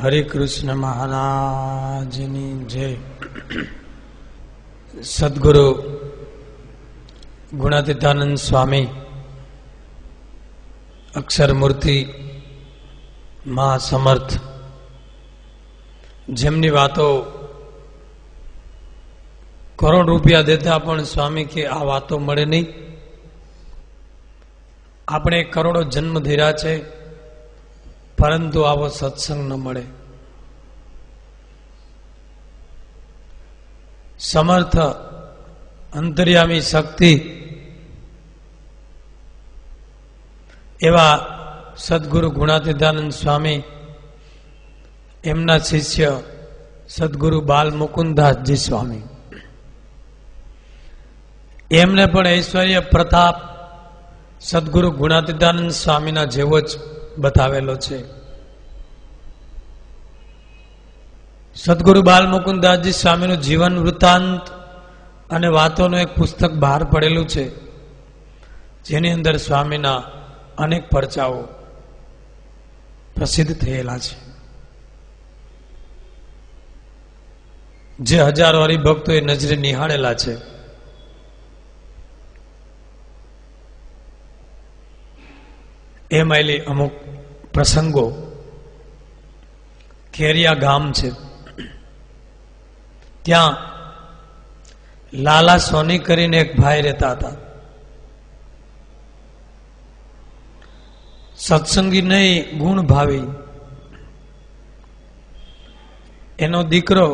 હરે કૃષ્ણ મહારાજની જય. સદગુરુ ગુણાતીતાનંદ સ્વામી અક્ષરમૂર્તિ મહાસમર્થ, જેમની વાતો કરોડ રૂપિયા દેતા પણ સ્વામી કે આ વાતો મળે નહીં. આપણે કરોડો જન્મ ધર્યા છે, પરંતુ આવો સત્સંગ ન મળે. સમર્થ અંતર્યામી શક્તિ એવા સદગુરુ ગુણાતીતાનંદ સ્વામી, એમના શિષ્ય સદગુરુ બાલ મુકુંદાસજી સ્વામી, એમને પણ ઐશ્વર્ય પ્રતાપ સદગુરુ ગુણાતીતાનંદ સ્વામીના જેવો જ બતાવેલો છે. સદગુરુ બાલ મુકુંદાસજી સ્વામીનું જીવન વૃત્તાંત અને વાતોનું એક પુસ્તક બહાર પડેલું છે, જેની અંદર સ્વામીના અનેક પરચાઓ પ્રસિદ્ધ થયેલા છે, જે હજારો હરિભક્તોએ નજરે નિહાળેલા છે. એમાંયલી અમુક પ્રસંગો. ખેરિયા ગામ છે, ત્યાં લાલા સોની કરીને એક ભાઈ રહેતા હતા. સત્સંગી નહીં, ગુણ ભાવી. એનો દીકરો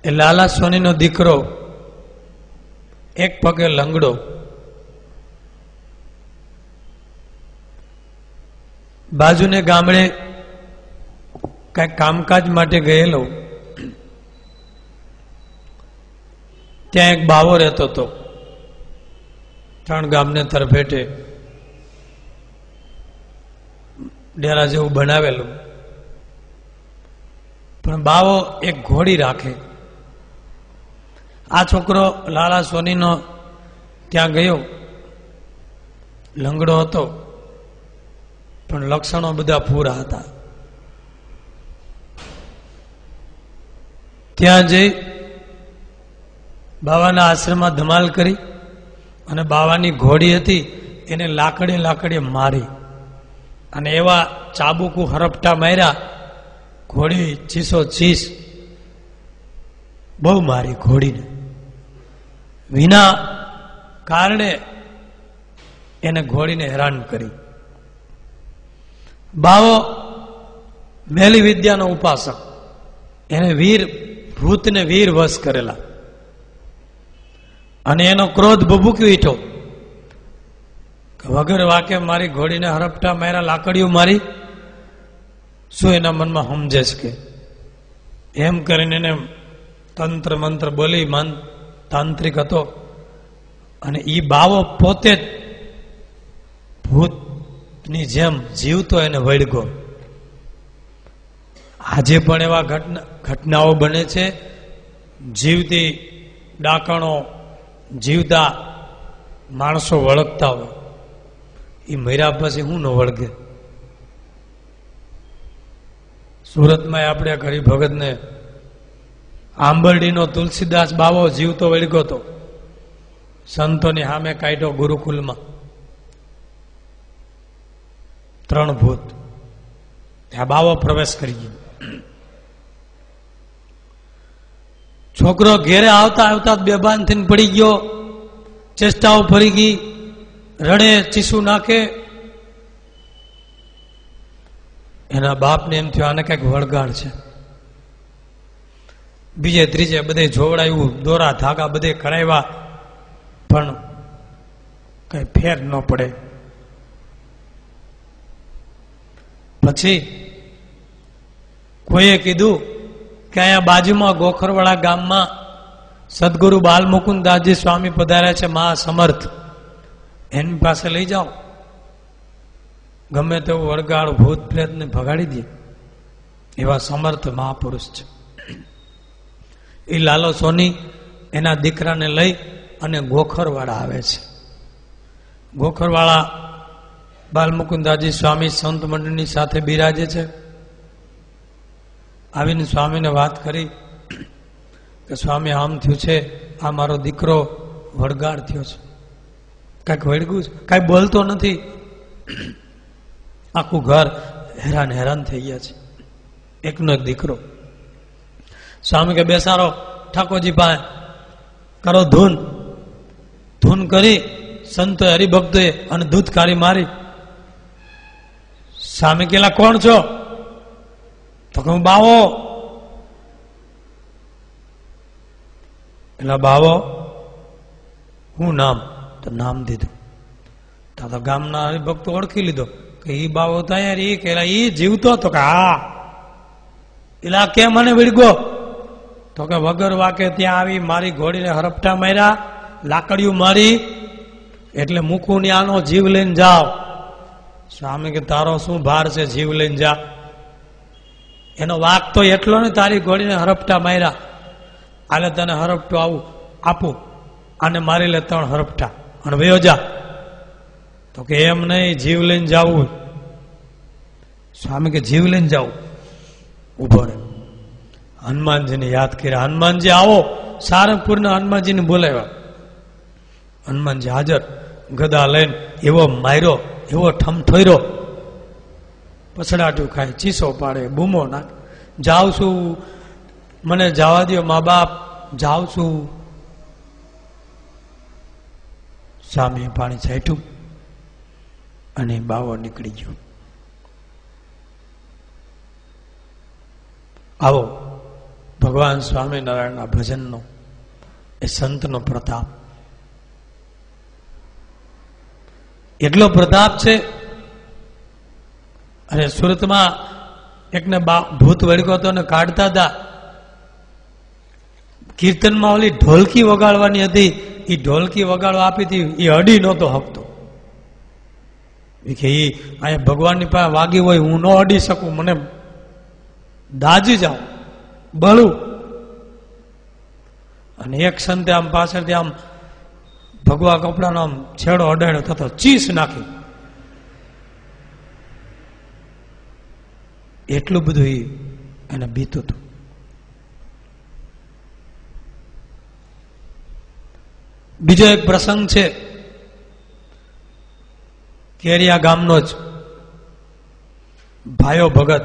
એ લાલા સોનીનો દીકરો એક પગે લંગડો, બાજુને ગામડે કઈ કામકાજ માટે ગયેલો. ત્યાં એક બાવો રહેતો હતો, 3 ગામને તરફેટે ડેરા જેવું બનાવેલું. પણ બાવો એક ઘોડી રાખે. આ છોકરો લાલા સોનીનો ત્યાં ગયો, લંગડો હતો, પણ લક્ષણો બધા પૂરા હતા. ત્યાં જઈ બાવાના આશ્રમમાં ધમાલ કરી અને બાવાની ઘોડી હતી એને લાકડે મારી, અને એવા ચાબુકુ હરપટા માર્યા, ઘોડી ચીસો ચીસ બહુ મારી ઘોડીને. વિના કારણે એને ઘોડીને હેરાન કરી. બાવો મેલી વિદ્યાનો ઉપાસક, એને વીર ભૂતને વીર વશ કરેલા, અને એનો ક્રોધ બબૂકી ઉઠ્યો કે વગર વાકે મારી ઘોડીને હરપટા માર્યા, લાકડીઓ મારી, શું એના મનમાં સમજે છે કે? એમ કરીને એને તંત્ર મંત્ર બોલી, તાંત્રિક હતો, અને ઈ બાવો પોતે જ ભૂતની જેમ જીવતો એને વળગો. આજે પણ એવા ઘટનાઓ બને છે. જીવતી ડાકણો, જીવતા માણસો વળગતા હોય, એ મર્યા પછી હું ન વળગે. સુરતમાં આપણે ગરીબ ભગતને આંબરડીનો તુલસીદાસ બાવો જીવતો વળગ્યો હતો, સંતોની સામે કાઢ્યો ગુરુકુલમાં. 3 ભૂત ત્યાં બાવો પ્રવેશ કરી ગયો. છોકરો ઘેરે આવતા આવતા બેભાન થઈને પડી ગયો, ચેષ્ટાઓ ફરી ગઈ, રડે, ચીસું નાખે. એના બાપને એમ થયું આને કઈક વળગાડ છે. બીજે ત્રીજે બધે જોવડાયું, દોરા ધાગા બધે કરાવ્યા, પણ કઈ ફેર ન પડે. પછી કોઈએ કીધું કે અહીંયા બાજુમાં ગોખરવાડા ગામમાં સદગુરુ બાલ મુકુંદાસજી સ્વામી પધાર્યા છે, મહાસમર્થ, એની પાસે લઈ જાઓ. ગમે તેવું વળગાડ ભૂત પ્રેતને ભગાડી દે એવા સમર્થ મહાપુરુષ છે. એ લાલો સોની એના દીકરાને લઈ અને ગોખરવાળા આવે છે. ગોખરવાળા બાલમુકુદાજી સ્વામી સંત મંડળની સાથે બિરાજે છે. આવીને સ્વામીને વાત કરી કે સ્વામી આમ થયું છે, આ મારો દીકરો વળગાડ થયો છે, કાંઈક વળગ્યું છે, કાંઈ બોલતો નથી. આખું ઘર હેરાન થઈ ગયા છે. એકનો એક દીકરો. સ્વામી કે બેસારો ઠાકોરજી પાસે, કરો ધૂન. ધૂન કરી સંતોએ હરિભક્તોએ અને દૂધકારી મારી. સ્વામી કેલા કોણ છો? તો કે હું બાવો. એટલે બાવો હું નામ? તો નામ દીધું. તો ગામના હરિભક્તો ઓળખી લીધો કે ઈ બાવો તો અહીંયા કે ઈ જીવતો હતો કે હા. એટલે કેમ મને વિળગો? તો કે વગર વાકે ત્યાં આવી મારી ઘોડીને હરપટા માર્યા, લાકડીયું મારી, એટલે મૂકું ને આનો જીવ લઈને જાઓ. સ્વામી કે તારો શું ભાર છે, જીવ લઈને જા. એનો વાક તો એટલો ને તારી ઘોડીને હરપટા માર્યા, આલે તને હરપટું આવું આપું, આને મારી લે 3 હરપટા અને વયો જા. તો કે એમ નહીં, જીવ લઈને જવું. સ્વામી કે જીવ લઈને જાવું? ઉભો રહે. હનુમાનજીને યાદ કર્યા. હનુમાનજી આવો. સારંગપુરના હનુમાનજીને બોલાવ્યા. હનુમાનજી હાજર. ગદા લઈને એવો માર્યો, એવો ઠમઠોર્યો, પછડાટું ખાય, ચીસો પાડે, બૂમો નાખે, જાઉં છું, મને જવા દો મા બાપ, જાઉં છું. સ્વામીએ પાણી છાંટ્યું અને બાવો નીકળી ગયો. આવો ભગવાન સ્વામિનારાયણના ભજનનો, એ સંતનો પ્રતાપ. એટલો પ્રતાપ છે. અને સુરતમાં એકને ભૂત વળગ્યો હતો ને કાઢતા હતા. કીર્તનમાં ઓલી ઢોલકી વગાડવાની હતી, એ ઢોલકી વગાડવા આપી હતી, એ અડી નહોતો હકતો. કે એ અહીંયા ભગવાનની પાસે વાગી હોય, હું ન અડી શકું, મને દાજી જાઉં, બળું. અને એક સંતે આમ પાછળથી આમ ભગવા કપડાનો આમ છેડો અડાડ્યો થતો, ચીસ નાખી. એટલું બધું એને બીતું હતું. બીજો એક પ્રસંગ છે, કેરિયા ગામનો જ ભાયો ભગત.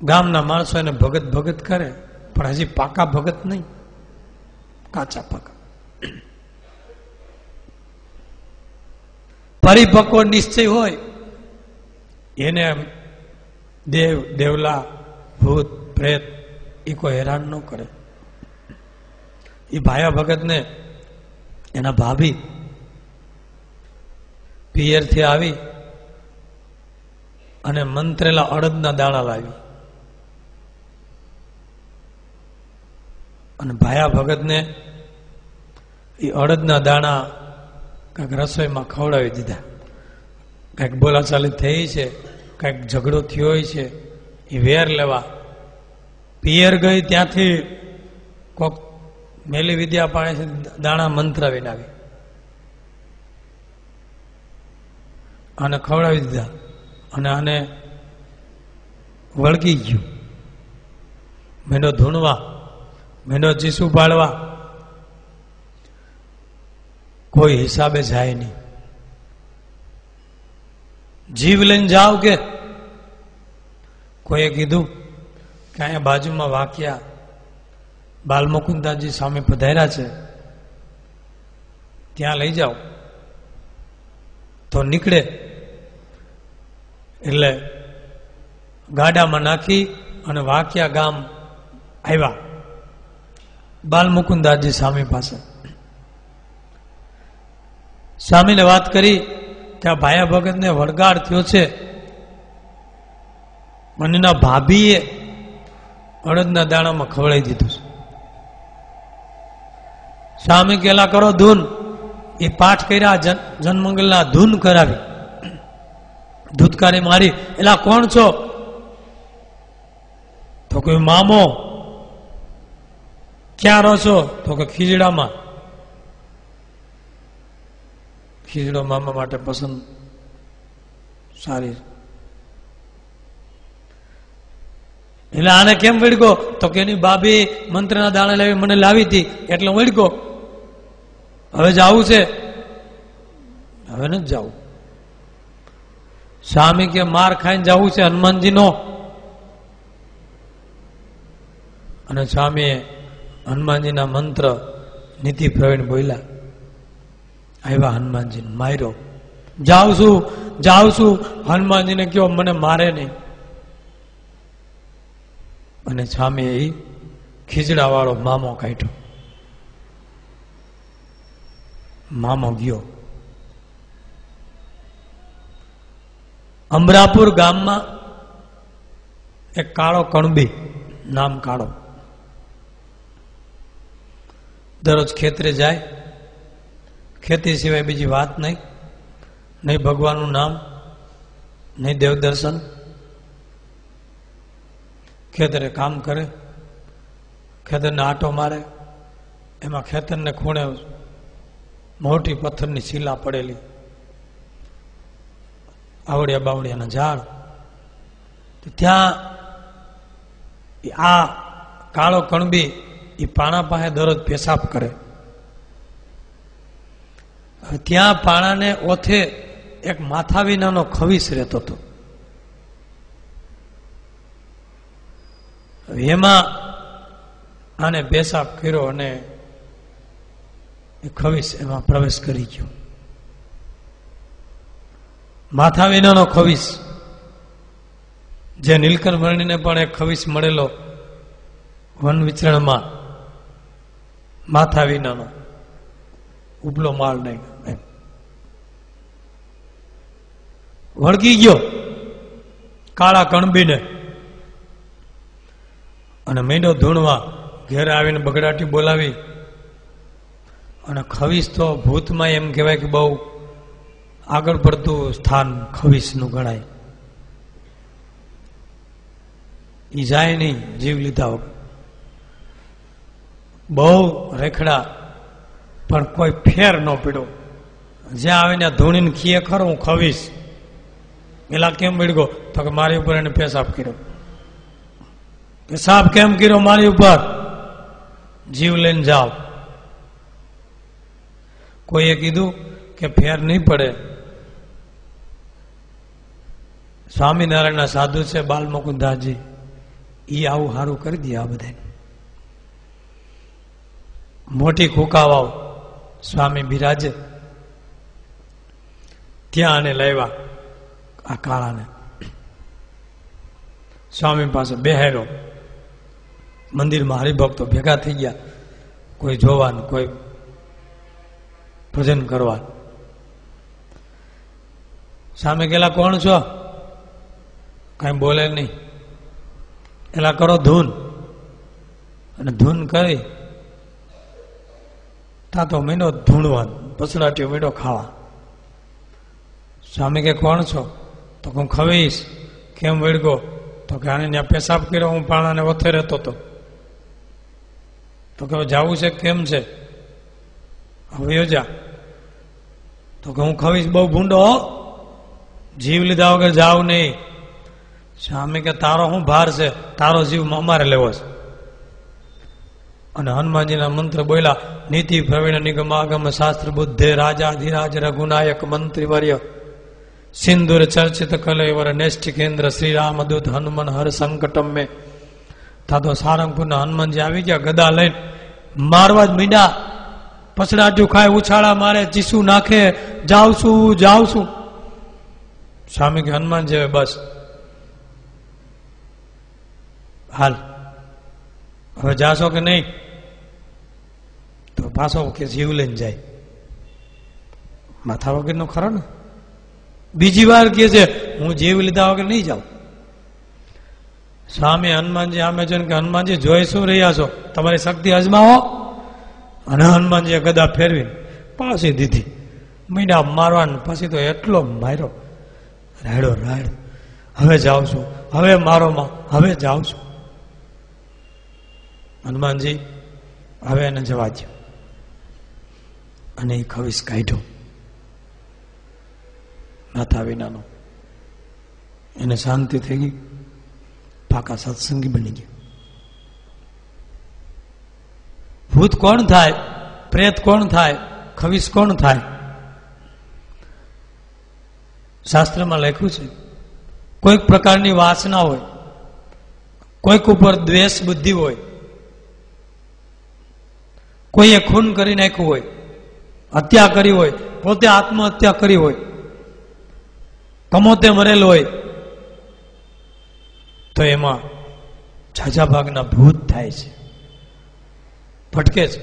ગામના માણસો એને ભગત ભગત કરે, પણ હજી પાકા ભગત નહીં, કાચા પાકા. પરિપક્વ નિશ્ચય હોય એને દેવ દેવલા ભૂત પ્રેત એ કોઈ હેરાન ન કરે. એ ભાયા ભગતને એના ભાભી પિયરથી આવી અને મંત્રેલા અડદના દાણા લાવી અને ભાયા ભગતને એ અડદના દાણા કંઈક રસોઈમાં ખવડાવી દીધા. કંઈક બોલાચાલી થઈ છે, કંઈક ઝઘડો થયો છે, એ વેર લેવા પિયર ગઈ. ત્યાંથી કોક મેલી વિદ્યા પાણી દાણા મંત્રાવીને આવી આને ખવડાવી દીધા. અને આને વળગી ગયું. મેનો ધૂણવા, મેનો ચીસું પાડવા, કોઈ હિસાબે જાય નહીં. જીવ લઈને જાઓ કે? કોઈએ કીધું કે અહીંયા બાજુમાં વાક્યા બાલમુકુદાજી સ્વામી પધાર્યા છે, ત્યાં લઈ જાઓ. તો નીકળે એટલે ગાડામાં નાખી અને વાક્યા ગામ આવ્યા બાલમુકુદાજી સ્વામી પાસે. સ્વામીને વાત કરી કે આ ભાયા ભગતને વળગાડ થયો છે, મને એના ભાભીએ અડદના દાણામાં ખવડાવી દીધું છે. સ્વામી કેલા કરો ધૂન. એ પાઠ કર્યા, જનમંગલના ધૂન કરાવી, ધૂતકારી મારી. એલા કોણ છો? તો કોઈ મામો. ક્યાં રહો છો? તો કે ખીજડામાં. ખીજડો મામા માટે પસંદ સારી. એટલે આને કેમ વળગો? તો કે એની બાબી મંત્રના દાણા લાવી મને લાવી હતી એટલે વળગો. હવે જવું છે? હવે નથી જવું. સ્વામી કે માર ખાઈને જવું છે હનુમાનજી નો. અને સ્વામીએ હનુમાનજીના મંત્ર નીતિ પ્રવીણ બોલ્યા. આવ્યા હનુમાનજી માર્યો. જાઉં છું. હનુમાનજીને કયો મને મારે નહીં. અને સ્વામીએ એ ખીજડા વાળો મામો કાઢ્યો. મામો ગયો. અમરાપુર ગામમાં એક કાળો કણબી, નામ કાળો, દરરોજ ખેતરે જાય. ખેતી સિવાય બીજી વાત નહીં. નહીં ભગવાનનું નામ, નહીં દેવ દર્શન. ખેતરે કામ કરે, ખેતરને આંટો મારે. એમાં ખેતરને ખૂણે મોટી પથ્થરની શીલા પડેલી, આવડિયા બાવડિયાના ઝાડ. ત્યાં આ કાળો કણબી એ પાણા પાસે દરરોજ પેશાબ કરે. ત્યાં પાણાને ઓથે એક માથા વિનાનો ખવીસ રહેતો હતો. એમાં આને પેશાબ કર્યો અને એ ખવીસ એમાં પ્રવેશ કરી ગયો. માથા વિનાનો ખવીસ, જે નીલકંઠ વર્ણીને પણ એક ખવીસ મળેલો વન વિચરણમાં, માથા વિનાનો, ઉપલો માળ નહીં. વળગી ગયો કાળા કણબીને અને મીંડો ધૂણવા. ઘેરે આવીને બગડાટી બોલાવી. અને ખવીસ તો ભૂતમાં એમ કહેવાય કે બહુ આગળ પડતું સ્થાન ખવીસનું ગણાય. ઈ જાય નહીં જીવ લીધા વગર. બહુ રેખડા પણ કોઈ ફેર ન પડ્યો. જ્યાં આવીને ધૂણીને ખીએ ખરો હું ખવીશ. પેલા કેમ વળગો? તો કે મારી ઉપર એને પેશાબ કર્યો. પેશાબ કેમ કર્યો મારી ઉપર? જીવ લઈને જાઓ. કોઈએ કીધું કે ફેર નહીં પડે. સ્વામિનારાયણના સાધુ છે બાલમુકુદાસજી, ઈ આવું સારું કરી દે. આ બધા મોટી ખોકાવાવ સ્વામી બિરાજે, ત્યાં આને લાવ્યા આ કાળાને. સ્વામી પાસે બેહાર્યો. મંદિરમાં હરિભક્તો ભેગા થઈ ગયા, કોઈ જોવાનું, કોઈ ભજન કરવા. સામે ગયેલા કોણ છો? કઈ બોલે નહીં. એલા કરો ધૂન. અને ધૂન કરી તા તો મીંડો ધૂણવા, પસડાટીઓ મીંડો ખાવા. સ્વામી કે કોણ છો? તો હું ખવીશ. કેમ વળગો? તો કે આને ત્યાં પેશાબ કર્યો, હું પાણાને ઓથે રહેતો હતો. તો કે જાવું છે? કેમ છે? હવે યોજા. તો કે હું ખવીશ બહુ ભૂંડો, જીવ લીધા વગર જાવ નહીં. સ્વામી કે તારો શું ભાર છે? તારો જીવ અમારે લેવો છે. અને હનુમાનજીના મંત્ર બોલ્યા. નીતિ પ્રવીણ નિગમાગમ શાસ્ત્ર બુદ્ધે રાજાધિરાજ રઘુનાયક મંત્રી વર્ય સિંદુર ચર્ચિત કલૈવર નેષ્ઠ કેન્દ્ર શ્રી રામદૂત હનુમન હર સંકટમ મેં. તા તો સારંગપુરના હનુમાનજી આવી ગયા, ગદા લઈને મારવા જ મીંડા. પછડાટ્યું ખાય, ઉછાળા મારે, ચીસુ નાખે. જાઉં છું. સ્વામી કે હનુમાનજી હવે બસ હાલ, હવે જાશો કે નહીં? તો પાછો કે જીવ લઈને જાય. માથા વગરનો ખરો ને. બીજી વાર કે છે હું જીવ લીધા વગર નહીં જાઉં. સ્વામી હનુમાનજી આમે જોઈને કે હનુમાનજી જોઈ શું રહ્યા છો? તમારી શક્તિ અજમાવો. અને હનુમાનજીએ ગદા ફેરવી પાછી દીધી. મીંડા મારવાનું. પછી તો એટલો માર્યો, રાડો રાડ. હવે જાઉં છું, હવે મારો માં, હવે જાઉં છું. હનુમાનજી હવે એને જવા દો. અને એ ખવીસ કાઢ્યો માથા વિનાનો. એને શાંતિ થઈ ગઈ, પાકા સત્સંગી બની ગયા. ભૂત કોણ થાય, પ્રેત કોણ થાય, ખવીસ કોણ થાય? શાસ્ત્રમાં લખ્યું છે કોઈક પ્રકારની વાસના હોય, કોઈક ઉપર દ્વેષ બુદ્ધિ હોય, કોઈએ ખૂન કરી નાખ્યું હોય, હત્યા કરી હોય, પોતે આત્મહત્યા કરી હોય, કમોતે મરેલ હોય, તો એમાં ઝાઝા ભાગના ભૂત થાય છે, ભટકે છે.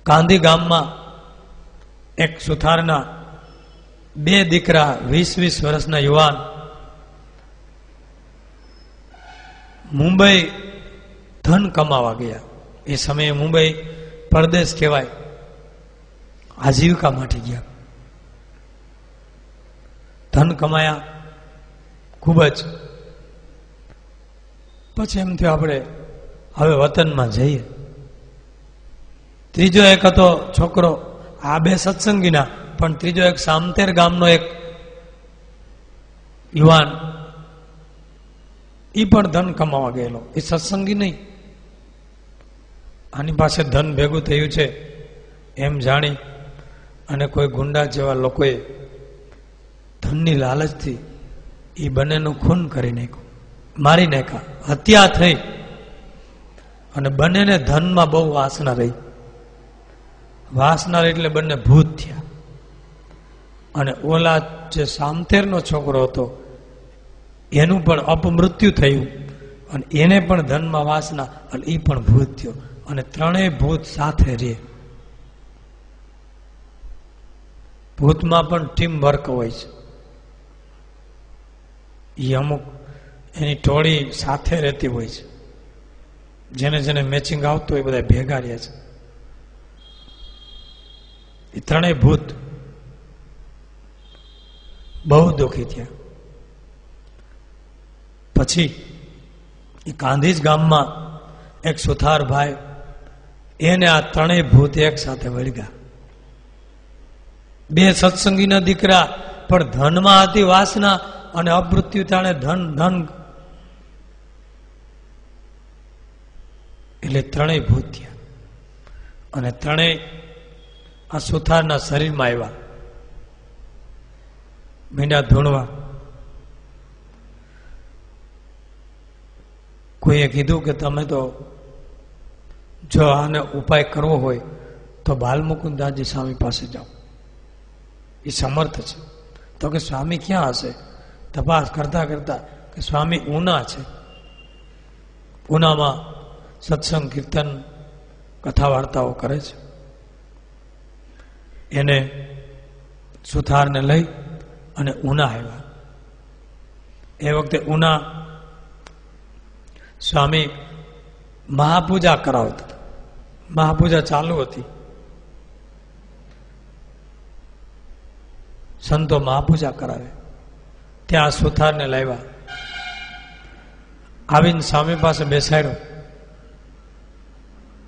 ગાંધી ગામમાં એક સુથારના 2 દીકરા 20-20 વર્ષના યુવાન મુંબઈ ધન કમાવા ગયા. એ સમયે મુંબઈ પરદેશ કહેવાય, આજીવિકા માટે ગયા. ધન કમાયા ખૂબ જ. પછી એમ થયું આપણે હવે વતનમાં જઈએ. ત્રીજો એક હતો છોકરો, આ 2 સત્સંગીના, પણ ત્રીજો એક સામતેર ગામનો એક યુવાન, એ પણ ધન કમાવા ગયેલો. એ સત્સંગી નહીં, આની પાસે ધન ભેગું થયું છે એમ જાણી અને કોઈ ગુંડા જેવા લોકોએ ધનની લાલચથી એ બંનેનું ખૂન કરી નાખ્યું, મારી નાખ્યા, હત્યા થઈ. અને બંનેને ધનમાં બહુ વાસના રહી. વાસના એટલે બંને ભૂત થયા. અને ઓલા જે સામતેરનો છોકરો હતો એનું પણ અપમૃત્યુ થયું, અને એને પણ ધનમાં વાસના, અને એ પણ ભૂત થયો. અને ત્રણેય ભૂત સાથે રહે. ભૂતમાં પણ ટીમ વર્ક હોય છે. એ અમુક એની ટોળી સાથે રહેતી હોય છે, જેને જેને મેચિંગ આવતું હોય બધા ભેગા રહે છે. એ ત્રણેય ભૂત બહુ દુઃખી થયા. પછી એ ગાંધીજ ગામમાં એક સુથાર ભાઈ, એને આ ત્રણેય ભૂત એક સાથે વળગ્યા. 2 સત્સંગીના દીકરા, પણ ધનમાં હતી વાસના અને અમૃત્યુ તાણે ધન એટલે ત્રણેય ભૂત થયા. અને ત્રણેય આ સુથારના શરીરમાં આવ્યા, મીંડા ધૂણવા. કોઈએ કીધું કે તમે તો જો આને ઉપાય કરવો હોય તો બાલમુકુદાસજી સ્વામી પાસે જાઓ, એ સમર્થ છે. તો કે સ્વામી ક્યાં હશે? તપાસ કરતા કરતા કે સ્વામી ઉના છે. ઉનામાં સત્સંગ કીર્તન કથા વાર્તાઓ કરે છે. એને સુથારને લઈ અને ઉના આવ્યા. એ વખતે ઉના સ્વામી મહાપૂજા કરાવતા હતા. મહાપૂજા ચાલુ હતી. સંતો મહાપૂજા કરાવે. ત્યાં સુથારને લાવ્યા. આવીને સ્વામી પાસે બેસાડ્યો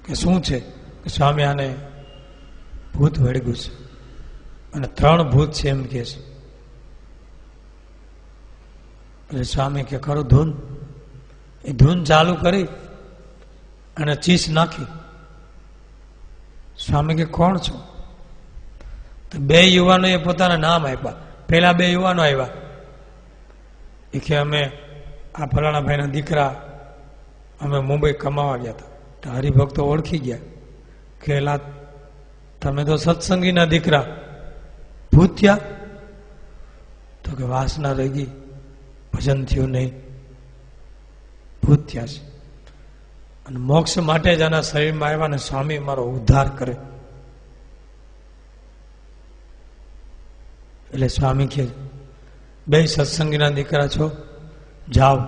કે શું છે? કે સ્વામી આને ભૂત વળગ્યું છે, અને 3 ભૂત છે એમ કે છે. એટલે સ્વામી કે ખરું ધૂન. એ ધૂન ચાલુ કરી અને ચીસ નાખી. સ્વામી કે કોણ છો? તો 2 યુવાનોએ પોતાના નામ આપ્યા. પેલા 2 યુવાનો આવ્યા. એ કે અમે આ ફલાણા ભાઈના દીકરા, અમે મુંબઈ કમાવા ગયા હતા. તો હરિભક્તો ઓળખી ગયા કે એલા તમે તો સત્સંગીના દીકરા, ભૂત થયા? તો કે વાસના રહી ગઈ, ભજન થયું નહીં, ભૂત થયા છે. અને મોક્ષ માટે જ આના શરીરમાં આવ્યા ને સ્વામી મારો ઉદ્ધાર કરે. એટલે સ્વામી કે 2 સત્સંગીના દીકરા છો, જાઓ,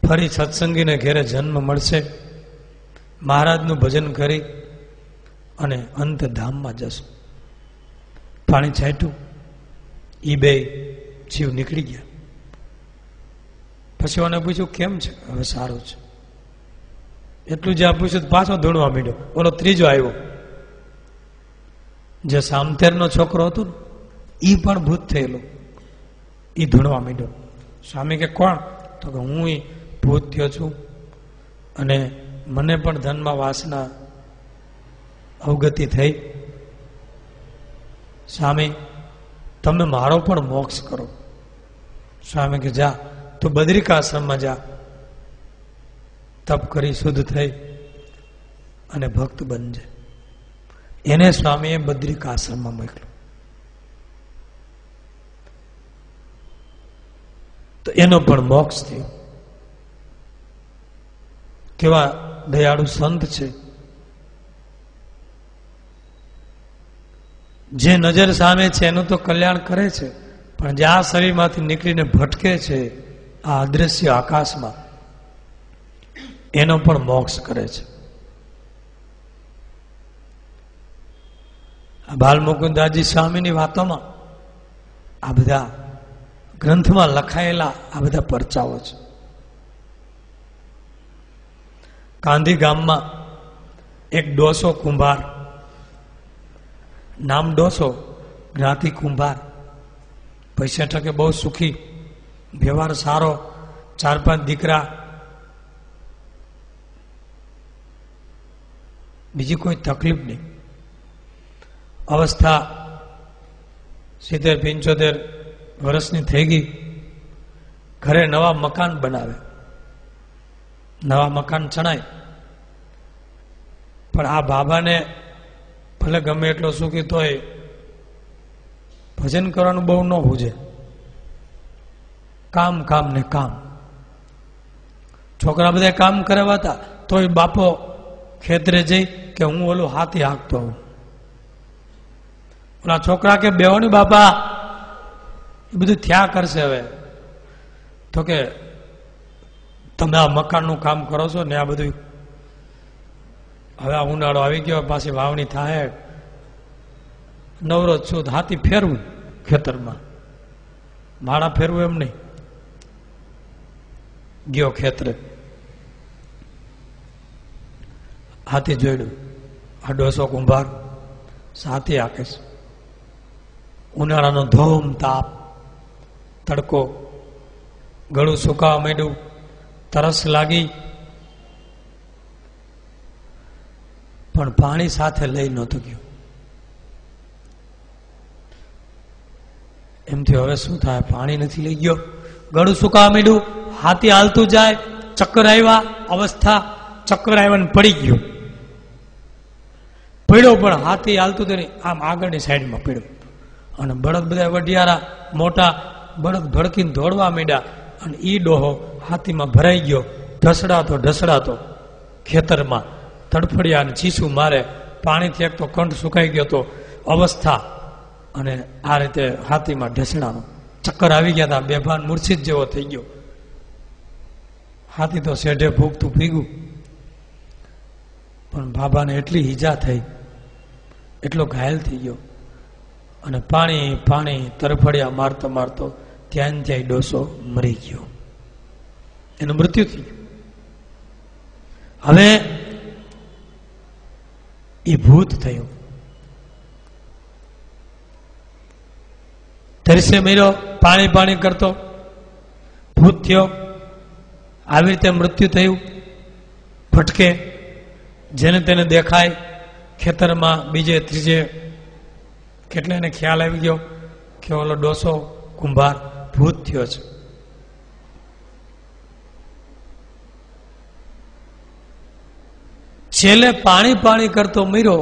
ફરી સત્સંગીને ઘેરે જન્મ મળશે, મહારાજનું ભજન કરી અને અંત ધામમાં જશો. પાણી છાંટ્યું, એ 2 જીવ નીકળી ગયા. પછી મને પૂછ્યું કેમ છે? હવે સારું છે. એટલું જે પૂછ્યું પાછો ધૂણવા માંડ્યો. ઓલો ત્રીજો આવ્યો, જે સામતેરનો છોકરો હતો ને એ પણ ભૂત થયેલો, એ ધૂણવા માંડ્યો. સ્વામી કે કોણ? તો કે હું ભૂત થયો છું અને મને પણ ધનમાં વાસના અવગતિ થઈ. સ્વામી તમે મારો પણ મોક્ષ કરો. સ્વામી કે જા તું બદ્રિકાશ્રમમાં જા, તપ કરી શુદ્ધ થઈ અને ભક્ત બનજે. એને સ્વામીએ બદ્રિકાશ્રમમાં મોકલ્યો. તો એનો પણ મોક્ષ થયો. કેવા દયાળુ સંત છે, જે નજર સામે છે એનું તો કલ્યાણ કરે છે, પણ જે આ શરીરમાંથી નીકળીને ભટકે છે આ અદ્રશ્ય આકાશમાં, એનો પણ મોક્ષ કરે છે. બાલમુકુદાસજી સ્વામીની વાતોમાં આ બધા ગ્રંથમાં લખાયેલા આ બધા પરચાઓ છે. કાંધી ગામમાં એક ડોસો કુંભાર, નામ ડોસો, જ્ઞાતિ કુંભાર, પૈસા ટકે બહુ સુખી, વ્યવહાર સારો, 4-5 દીકરા, બીજી કોઈ તકલીફ નહીં. અવસ્થા 70-75 વર્ષની થઈ ગઈ. ઘરે નવા મકાન બનાવે, નવા મકાન ચણાય. પણ આ બાબાને ભલે ગમે એટલો સુખી તોય ભજન કરવાનું બહુ ન હુજે. કામ કામ ને કામ. છોકરા બધા કામ કરાવવા હતા તોય બાપો ખેતરે જઈ કે હું ઓલું હાથી હાંકતો હોઉં. ઓલા છોકરા કે બેહો ને બાપા, એ બધું થયા કરશે. હવે તો કે તમે આ મકાનનું કામ કરો છો ને આ બધું, હવે આ ઉનાળો આવી ગયો, પાછી વાવણી થાય, નવરો છું, હાથી ફેરવું ખેતરમાં, માળા ફેરવું એમ નહીં. ગયો ખેતરે, હાથી જોડ્યું. આ ડોસો કુંભાર હાથી હાકે છે. ઉનાળાનો ધોમ તાપ, તડકો, ગળું સુકાવા માંડ્યું, તરસ લાગી, પણ પાણી સાથે લઈ નહોતું ગયું. એમથી હવે શું થાય? પાણી નથી લઈ ગયો, ગળું સુકાવા માંડ્યું, હાથી હાલતું જાય, ચક્કર આવ્યા, અવસ્થા ચક્કર આવ્યા ને પડી ગયો. પડ્યો પણ હાથી હાલતું તો નહીં, આમ આગળની સાઈડમાં પડ્યો. અને બળદ બધા વઢિયારા મોટા બળદ ભડકીને દોડવા માંડ્યા. અને ઈ ડોહો હાથીમાં ભરાઈ ગયો, ઢસડાતો ખેતરમાં તડફડિયા અને ચીસું મારે. પાણીથી એક તો કંઠ સુકાઈ ગયો તો અવસ્થા, અને આ રીતે હાથીમાં ઢસડાનો ચક્કર આવી ગયા હતા. બેભાન મૂર્છિત જેવો થઈ ગયો. હાથી તો શેઢે ભૂગતું ભીગું. પણ બાબાને એટલી ઈજા થઈ, એટલો ઘાયલ થઈ ગયો. અને પાણી તરફડિયા મારતો ત્યાં ડોસો મરી ગયો, એનું મૃત્યુ થયું. હવે એ ભૂત થયું. તરસે મર્યો, પાણી કરતો ભૂત થયો. આવી રીતે મૃત્યુ થયું. ભટકે, જેને તેને દેખાય ખેતરમાં, બીજે ત્રીજે, કેટલે એને ખ્યાલ આવી ગયો કે ઓલો ડોસો કુંભાર ભૂત થયો છે. છેલ્લે પાણી કરતો મર્યો.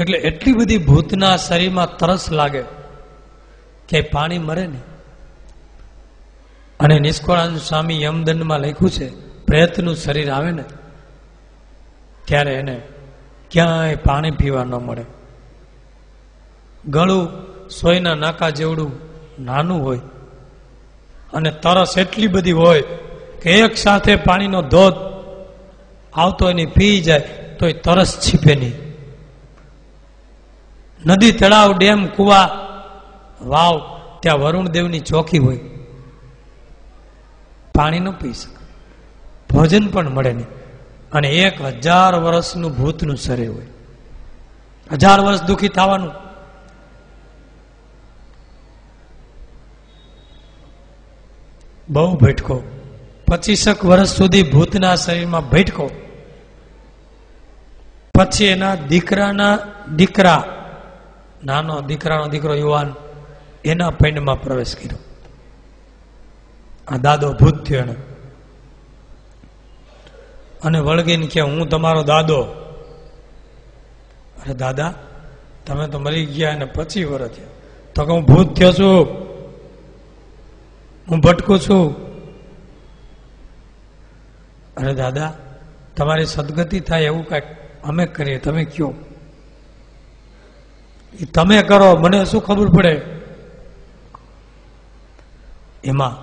એટલે એટલી બધી ભૂતના શરીરમાં તરસ લાગે કે પાણી મરે ને. અને નિષ્કળાનંદ સ્વામી યમદંડમાં લખ્યું છે, પ્રેતનું શરીર આવે ને ત્યારે એને ક્યાંય પાણી પીવા ન મળે. ગળું સોયના નાકા જેવડું નાનું હોય અને તરસ એટલી બધી હોય કે એક સાથે પાણીનો ધોધ આવતો એની પી જાય તો એ તરસ છીપે નહીં. નદી, તળાવ, ડેમ, કુવા, વાવ, ત્યાં વરુણ દેવની ચોકી હોય. પાણી ન પી શકે, ભોજન પણ મળે નહીં. અને 1000 વર્ષનું ભૂતનું શરીર હોય, 1000 વર્ષ દુઃખી થવાનું. બહુ ભટકો, 25 વર્ષ સુધી ભૂતના શરીરમાં ભટકો. પછી એના દીકરાના દીકરા, નાનો દીકરાનો દીકરો યુવાન, એના પૈંડમાં પ્રવેશ કર્યો. આ દાદો ભૂત થયો એને. અને વળગીને કે હું તમારો દાદો. અરે દાદા, તમે તો મરી ગયા અને 25 વર્ષ થયા. તો કે હું ભૂત થયો છું, હું ભટકું છું. અરે દાદા, તમારી સદગતિ થાય એવું કઈક અમે કરીએ, તમે કયો. એ તમે કરો, મને શું ખબર પડે. એમાં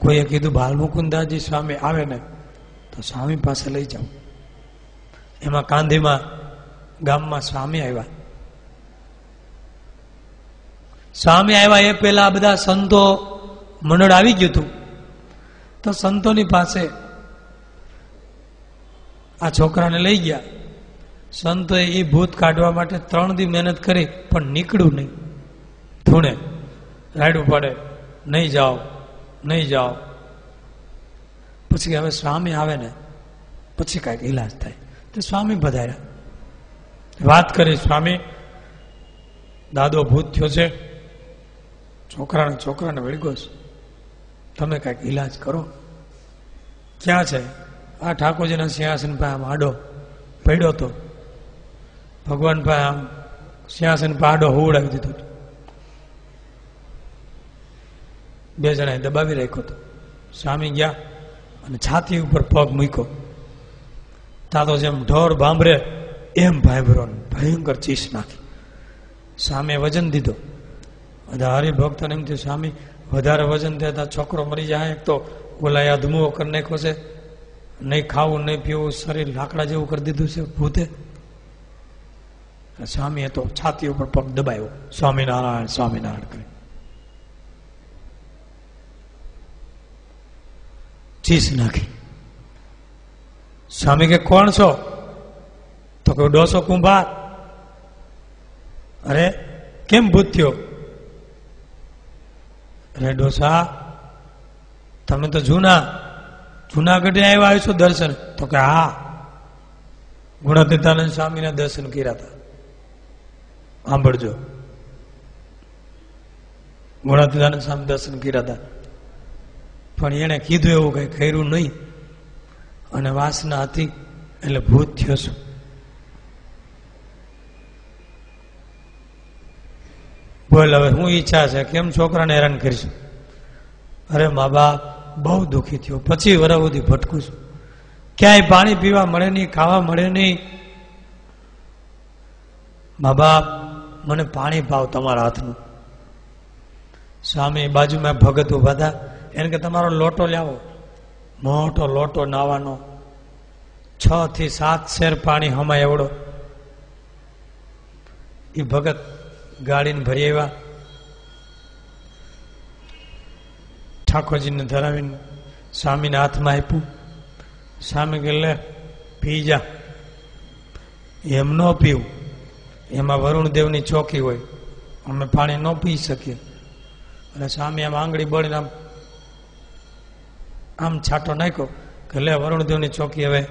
કોઈએ કીધું બાલમુકુદાજી સ્વામી આવે ને તો સ્વામી પાસે લઈ જાઓ. એમાં કાંધીમાં ગામમાં સ્વામી આવ્યા. સ્વામી આવ્યા એ પેલા બધા સંતો મંડળ આવી ગયું હતું. તો સંતોની પાસે આ છોકરાને લઈ ગયા. સંતોએ એ ભૂત કાઢવા માટે 3 દી મહેનત કરી, પણ નીકળ્યું નહીં. ધૂણે રાયડું પડે, નહીં જાઓ, નહીં જાઓ. પછી હવે સ્વામી આવે ને પછી કાંઈક ઈલાજ થાય. તો સ્વામી પધાર્યા, વાત કરી, સ્વામી દાદો ભૂત થયો છે, છોકરાને વળગ્યો છે, તમે કાંઈક ઈલાજ કરો. ક્યાં છે? આ ઠાકોરજીના સિંહાસન પાસે આમ આડો પડ્યો હતો. ભગવાન પાસે આમ સિંહાસન પાસે આડો હોવડાવી દીધો હતો. 2 જણાએ દબાવી રાખ્યો હતો. સ્વામી ગયા અને છાતી ઉપર પગ મૂક્યો. તા તો જેમ ઢોર ભાંભરે એમ ભાંભરો, ભયંકર ચીસ નાખી. સ્વામીએ વજન દીધો. બધા હરિભક્તોને એમ થયું સ્વામી વધારે વજન થતા છોકરો મરી જાય. એક તો ઓલા અધમુઓ કરી નાખ્યો છે, નહીં ખાવું નહીં પીવું, શરીર લાકડા જેવું કરી દીધું છે ભૂતે. સ્વામીએ તો છાતી ઉપર પગ દબાવ્યો, સ્વામિનારાયણ સ્વામિનારાયણ કરી. ચીસ નાખી. સ્વામી કે કોણ છો? તો કે ડોસો કુંભાર. અરે કેમ ભૂત થયો? અરે ડોસા, તમે તો જૂનાગઢે આવ્યા છો દર્શન. તો કે હા, ગુણાતીતાનંદ સ્વામીના દર્શન કર્યા હતા. સાંભળજો, ગુણાતીતાનંદ સ્વામી દર્શન કર્યા હતા. પણ એને કીધું એવું કઈ કર્યું નહીં, અને વાસના હતી એટલે ભૂત થયો છું. બોલ હવે શું ઈચ્છા છે? કેમ છોકરાને હેરાન કરીશું? અરે મા બાપ બહુ દુઃખી થયો, 25 વર્ષ સુધી ભટકું છું, ક્યાંય પાણી પીવા મળે નહીં, ખાવા મળે નહીં. મા બાપ મને પાણી પાવ તમારા હાથનું. સ્વામી બાજુમાં ભગત ઉભા હતા. એને કે તમારો લોટો લાવો, મોટો લોટો નાવાનો, 6 થી 7 શેર પાણી હમાય એવડો. એ ભગત ગાડીને ભરી આવ્યા. ઠાકોરજીને ધરાવીને સ્વામીના હાથમાં આપ્યું. સ્વામી કે લે પી જા. એમ ન પીવું, એમાં વરુણદેવની ચોકી હોય, અમે પાણી ન પી શકીએ. એટલે સ્વામી આમ આંગળી બળીને આમ છાંટો નાખ્યો કે લે વરુણદેવની ચોકી હવે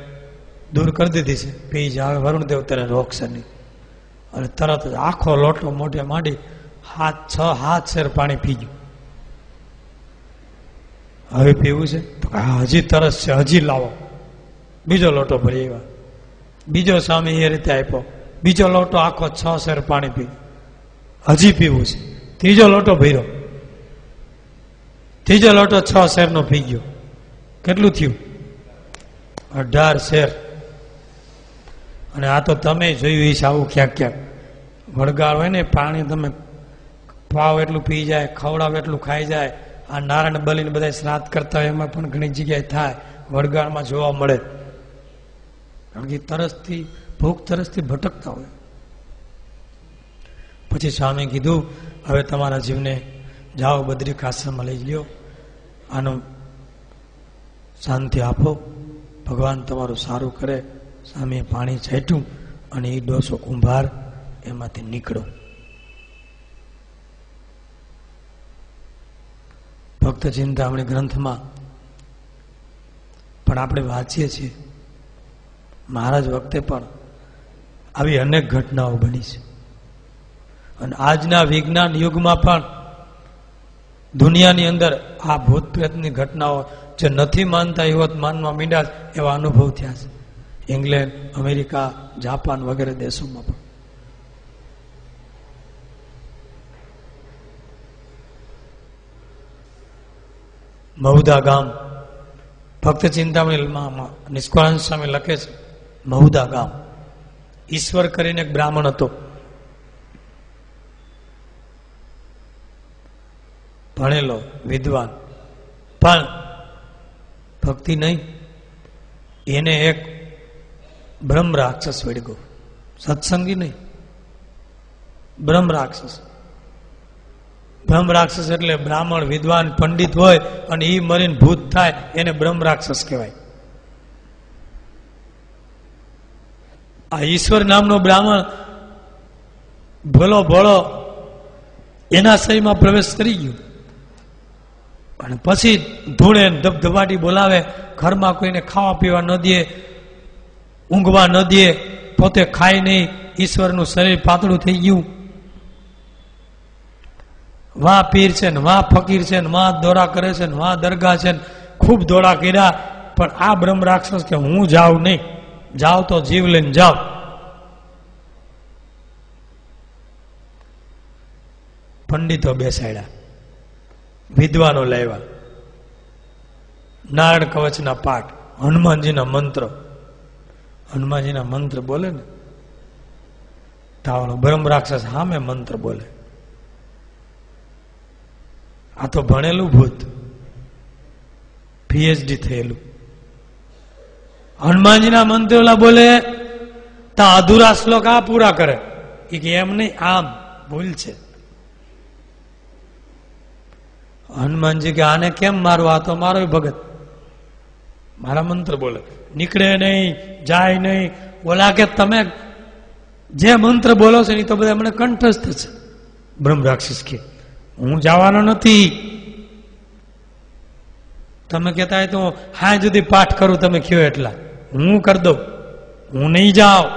દૂર કરી દીધી છે, પી જા, હવે વરુણદેવ તને રોકશે નહીં. અને તરત જ આખો લોટો મોઢે માંડી 6 શેર પાણી પી ગયું. હવે પીવું છે? તો હજી તરસ છે, હજી લાવો. બીજો લોટો ભરી આવ્યા. બીજો સ્વામી એ રીતે આપ્યો. બીજો લોટો આખો 6 શેર પાણી પી, હજી પીવું છે. ત્રીજો લોટો ભર્યો. ત્રીજો લોટો 6 શેરનો પી ગયો. કેટલું થયું? 18 શેર. અને આ તો તમે જોયું છે આવું ક્યાંક ક્યાંક વળગાળ હોય ને, પાણી તમે પાવ એટલું પી જાય, ખવડાવ એટલું ખાઈ જાય. આ નારાયણ બલીને બધા શ્રાદ્ધ કરતા હોય એમાં પણ ઘણી જગ્યાએ થાય, વળગાળમાં જોવા મળે. કારણ કે તરસથી, ભૂખ તરસથી ભટકતા હોય. પછી સ્વામી કીધું હવે તમારા જીવને જાઓ બદ્રિક આશ્રમમાં લઈ લ્યો. આનું શાંતિ આપો, ભગવાન તમારું સારું કરે. સામે પાણી છાંટ્યું અને એ ડોસો કુંભાર એમાંથી નીકળો. ભક્ત ચિંતામણી ગ્રંથમાં પણ આપણે વાંચીએ છીએ, મહારાજ વખતે પણ આવી અનેક ઘટનાઓ બની છે. અને આજના વિજ્ઞાન યુગમાં પણ દુનિયાની અંદર આ ભૂત પ્રેતની ઘટનાઓ જે નથી માનતા એ વાત માનવા માંડ્યા એવા અનુભવ થયા છે. ઇંગ્લેન્ડ, અમેરિકા, જાપાન વગેરે દેશોમાં પણ. મહુદા ગામ, ભક્ત ચિંતામણી નિષ્કળાનંદ સ્વામી લખે છે, મહુદા ગામ ઈશ્વર કરીને એક બ્રાહ્મણ હતો, ભણેલો, વિદ્વાન, પણ ભક્તિ નહીં. એને એક બ્રહ્મ રાક્ષસ વળગ્યો. સત્સંગી નહીં, બ્રહ્મ રાક્ષસ. બ્રહ્મ રાક્ષસ એટલે બ્રાહ્મણ, વિદ્વાન, પંડિત હોય અને ઈ મરીને ભૂત થાય એને બ્રહ્મ રાક્ષસ કહેવાય. આ ઈશ્વર નામનો બ્રાહ્મણ ભલો ભોળો એના શરીરમાં પ્રવેશ કરી ગયો અને પછી ધૂળે ધબધબાટી બોલાવે, ઘરમાં કોઈને ખાવા પીવા ન દે, ઊંઘવા ન દે, પોતે ખાય નહીં, ઈશ્વરનું શરીર પાતળું થઈ ગયું. વાં પીર છે ને વાં ફકીર છે ને વાં દોરા કરે છે ને વાં દરગાહ છે ને ખૂબ દોડા કર્યા, પણ આ બ્રહ્મ રાક્ષસ કે હું જાઉં નહીં, જાવ તો જીવ લઈને જાવ. પંડિતો બેસાડ્યા, વિદ્વાનો લાવ્યા, નારાયણ કવચના પાઠ, હનુમાનજીના મંત્રો. હનુમાનજીના મંત્ર બોલે ને તાવણો બ્રહ્મ રાક્ષસ સામે મંત્ર બોલે. આ તો ભણેલું ભૂત, પીએચડી થયેલું. હનુમાનજીના મંત્ર ઓલા બોલે તા અધૂરા શ્લોક આ પૂરા કરે, એ કે એમ નહીં, આમ ભૂલ છે. હનુમાનજી કે આને કેમ મારવો, આ તો મારો ભગત, મારા મંત્ર બોલે, નીકળે નહીં, જાય નહીં. ઓલા કે તમે જે મંત્ર બોલો છો એ તો બધા મને કંઠસ્થ છે. બ્રહ્મ રાક્ષસ કે હું જવાનો નથી. તમે કહેતા હોય તો હા જુદી પાઠ કરું, તમે કયો એટલા હું કરી દઉં, હું નહીં જાઉં.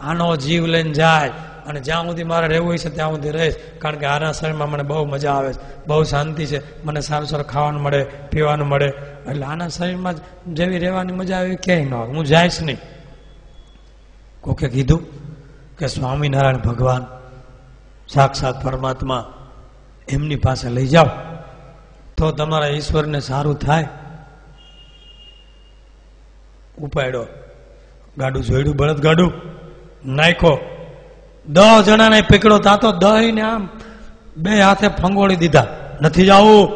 આનો જીવ લઈને જાય અને જ્યાં સુધી મારે રહેવું હોય છે ત્યાં સુધી રહીશ, કારણ કે આના શરીરમાં મને બહુ મજા આવે છે, બહુ શાંતિ છે, મને સારું સારું ખાવાનું મળે, પીવાનું મળે, એટલે આના શરીરમાં જેવી રહેવાની મજા આવે ક્યાંય ન આવે, હું જઈશ નહીં. કોકે કીધું કે સ્વામિનારાયણ ભગવાન સાક્ષાત પરમાત્મા એમની પાસે લઈ જાઓ તો તમારા ઈશ્વરને સારું થાય. ઉપાડ્યો, ગાડું જોડ્યું, બળદ ગાડું નાખ્યો, 10 જણાને પકડો, તા તો 10 ને આમ 2 હાથે ફંગોળી દીધા, નથી જાવું.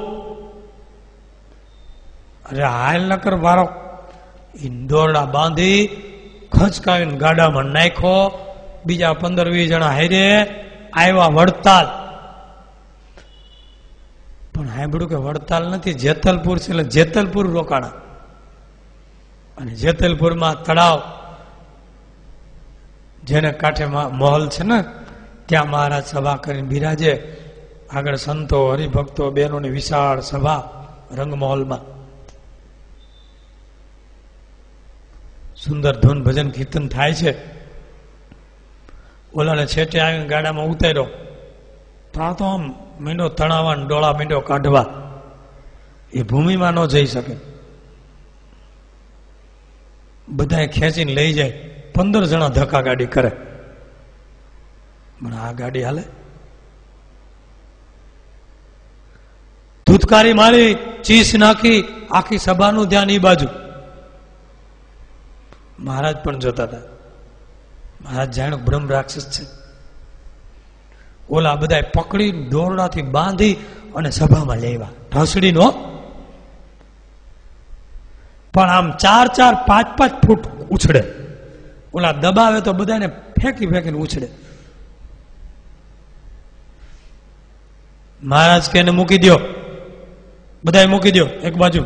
અરે હાલ નકર વારો, દોરડા બાંધી ખચકાવીને ગાડામાં નાખ્યો. બીજા 15-20 જણા હારે આવ્યા વડતાલ. પણ સાંભળ્યું કે વડતાલ નથી, જેતલપુર છે, એટલે જેતલપુર રોકાણા. અને જેતલપુરમાં તળાવ જેને કાંઠે મહોલ છે ને ત્યાં મહારાજ સભા કરીને બિરાજે. આગળ સંતો, હરિભક્તો, બહેનોની વિશાળ સભા રંગમહોલમાં. સુંદર ધૂન ભજન કીર્તન થાય છે. ઓલાને છેટે આવીને ગાડામાં ઉતાર્યો તો આ તો આમ મીંડો તણાવવા, ડોળા મીંડો કાઢવા, એ ભૂમિમાં ન જઈ શકે. બધા ખેંચીને લઈ જાય, 15 જણા ધક્કા ગાડી કરે, પણ આ ગાડી હાલે. ધૂતકારી મારી, ચીસ નાખી, આખી સભાનું ધ્યાન એ બાજુ. મહારાજ પણ જોતા હતા. મહારાજ જાણ્યું બ્રહ્મ રાક્ષસ છે. ઓલા બધા પકડી દોરડાથી બાંધી અને સભામાં લેવા, ઢસડી નો, પણ આમ 4-4, 5-5 ફૂટ ઉછળે. ઓલા દબાવે તો બધાને ફેંકી ફેંકીને ઉછળે. મહારાજ કે એને મૂકી દો. બધા મૂકી દો એક બાજુ.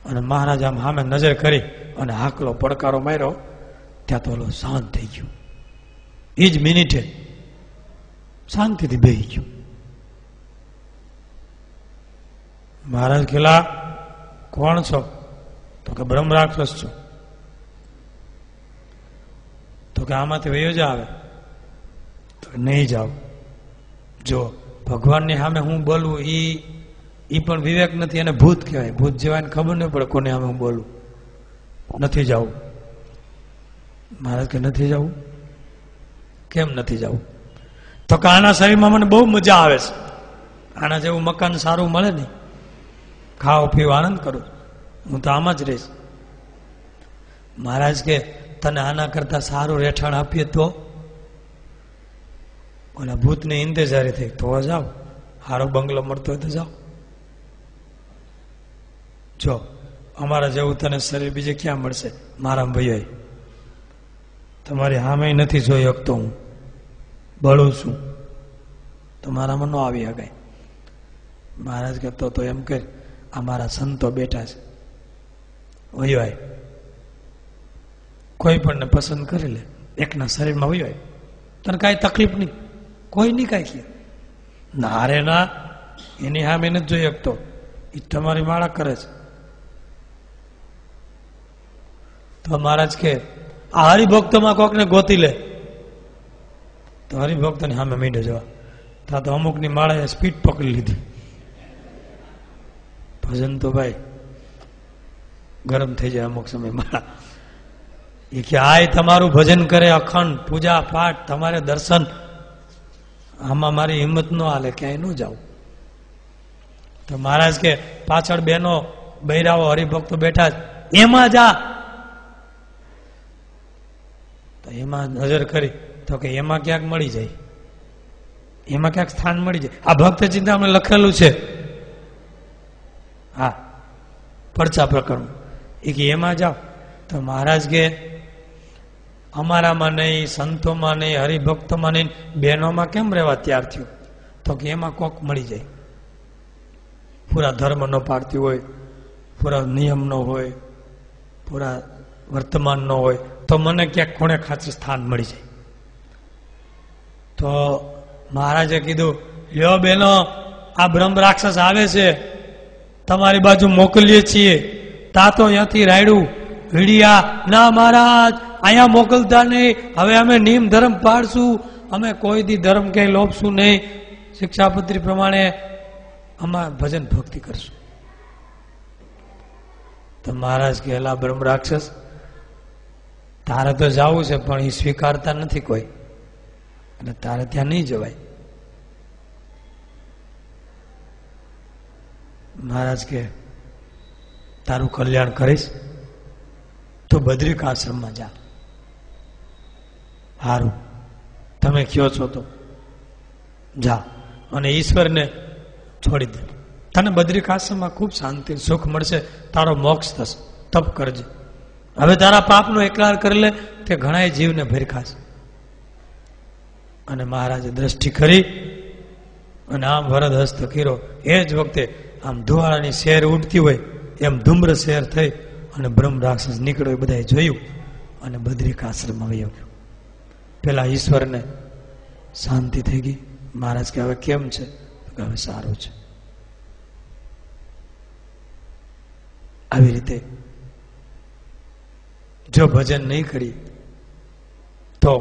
અને મહારાજ આમ સામે નજર કરી અને હાકલો પડકારો માર્યો, ત્યાં તો ઓલો શાંત થઈ ગયું. એ જ મિનિટે શાંતિથી બેસી ગયું. મહારાજ કહેલા, કોણ છો? તો કે બ્રહ્મ રાક્ષસ છો. તો કે આમાંથી વયો જ આવે. તો નહીં જાઓ. જો ભગવાનની સામે હું બોલવું એ પણ વિવેક નથી, એને ભૂત કહેવાય. ભૂત જેવાને ખબર નહીં પડે કોને સામે હું બોલું. નથી જવું. મહારાજ કે નથી જવું? કેમ નથી જવું? તો કે આના શરીરમાં મને બહુ મજા આવે છે. આના જેવું મકાન સારું મળે નહીં. ખાઓ પીવો આનંદ કરું, હું તો આમાં જ રહીશ. મહારાજ કે તને આના કરતા સારું રહેઠાણ આપીએ તો? ઓલા ભૂતની ઇંતજારી થઈ. તો જાઓ, સારો બંગલો મળતો હોય તો જાઓ. જો અમારા જેવું તને શરીર બીજે ક્યાં મળશે? મારા ભાઈઓ તમારી સામે નથી જોઈ શકતો, હું બળું છું, તો મારામાં ન આવી શકાય. મહારાજ કહેતો તો એમ કે અમારા સંતો બેઠા છે, વયો કોઈ પણ પસંદ કરી લે, એકના શરીરમાં વયો તને કાંઈ તકલીફ નહીં, કોઈ નહીં કાંઈ કે ના રે ના, એની સામે નથી જોઈ શકતો, એ તમારી માળા કરે છે. તો મહારાજ કે આ હરિભક્તોમાં કોકને ગોતી લે. તો હરિભક્તની સામે મીંડે જવા. ત્યાં તો અમુકની માળાએ સ્પીડ પકડી લીધી. ભજન તો ભાઈ ગરમ થઈ જાય અમુક સમય માળા. એ કે આય તમારું ભજન કરે, અખંડ પૂજા પાઠ, તમારે દર્શન, આમાં મારી હિંમત ન હાલે, ક્યાંય ન જાવ. તો મહારાજ કે પાછળ બેનો બૈરાઓ હરિભક્તો બેઠા જ, એમાં જા. તો એમાં નજર કરી તો કે એમાં ક્યાંક મળી જાય, એમાં ક્યાંક સ્થાન મળી જાય. આ ભક્ત ચિંતામણી લખેલું છે, હા, પરચા પ્રકરણ. એ કે એમાં જાઓ. તો મહારાજ કે અમારામાં નહીં, સંતોમાં નહીં, હરિભક્તોમાં નહીં, બહેનોમાં કેમ રહેવા તૈયાર થયું? તો કે એમાં કોક મળી જાય, પૂરા ધર્મ ન પાડતી હોય, પૂરા નિયમ ન હોય, પૂરા વર્તમાન ન હોય, તો મને ક્યાંક ખૂણે ખાચે સ્થાન મળી જાય. તો મહારાજે કીધું, લ્યો બહેનો, આ બ્રહ્મ રાક્ષસ આવે છે, તમારી બાજુ મોકલીએ છીએ. તા તો અહીંયાથી રાયડું વીડિયા, ના મહારાજ અહીંયા મોકલતા નહીં, હવે અમે નિયમ ધર્મ પાડશું, અમે કોઈ દી ધર્મ ક્યાંય લોપશું નહીં, શિક્ષાપત્રી પ્રમાણે અમાર ભજન ભક્તિ કરશું. તો મહારાજ કહેલા, બ્રહ્મ રાક્ષસ તારે તો જવું છે, પણ એ સ્વીકારતા નથી કોઈ, અને તારે ત્યાં નહીં જવાય. મહારાજ કે તારું કલ્યાણ કરીશ તો બદ્રિક આશ્રમમાં જા. સારું, તમે કયો છો તો જા, અને ઈશ્વરને છોડી દે. તને બદ્રિક આશ્રમમાં ખૂબ શાંતિ સુખ મળશે, તારો મોક્ષ થશે. તપ કરજે. હવે તારા પાપનો એકરાર કરી લે, તે ઘણા જીવને ભરખાશે. અને મહારાજે દ્રષ્ટિ કરી અને આમ વરદ હસ્ત કર્યો. એ જ વખતે આમ ધુવાળાની શેર ઉડતી હોય એમ ધૂમ્ર શેર થઈ અને બ્રહ્મ રાક્ષસ નીકળ્યો. બધાએ જોયું અને બદ્રિક આશ્રમમાં વયો ગયો. પેલા ઈશ્વરને શાંતિ થઈ ગઈ. મહારાજ કે હવે કેમ છે? હવે સારું છે. આવી રીતે જો ભજન નહીં કરી તો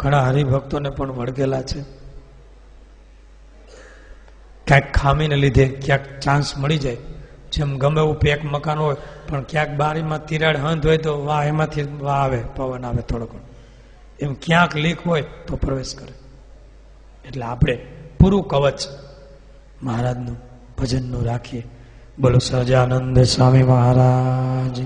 ઘણા હરિભક્તોને પણ વળગેલા છે. ક્યાંક ખામીને લીધે ક્યાંક ચાન્સ મળી જાય, જેમ ગમે એવું પેક મકાન હોય પણ ક્યાંક બારીમાં તિરાડ હંધ હોય તો વાહ એમાંથી વાહ આવે, પવન આવે થોડો ઘણો, એમ ક્યાંક લીક હોય તો પ્રવેશ કરે. એટલે આપણે પૂરું કવચ મહારાજનું ભજનનું રાખીએ. બોલો સહજાનંદ સ્વામી મહારાજ.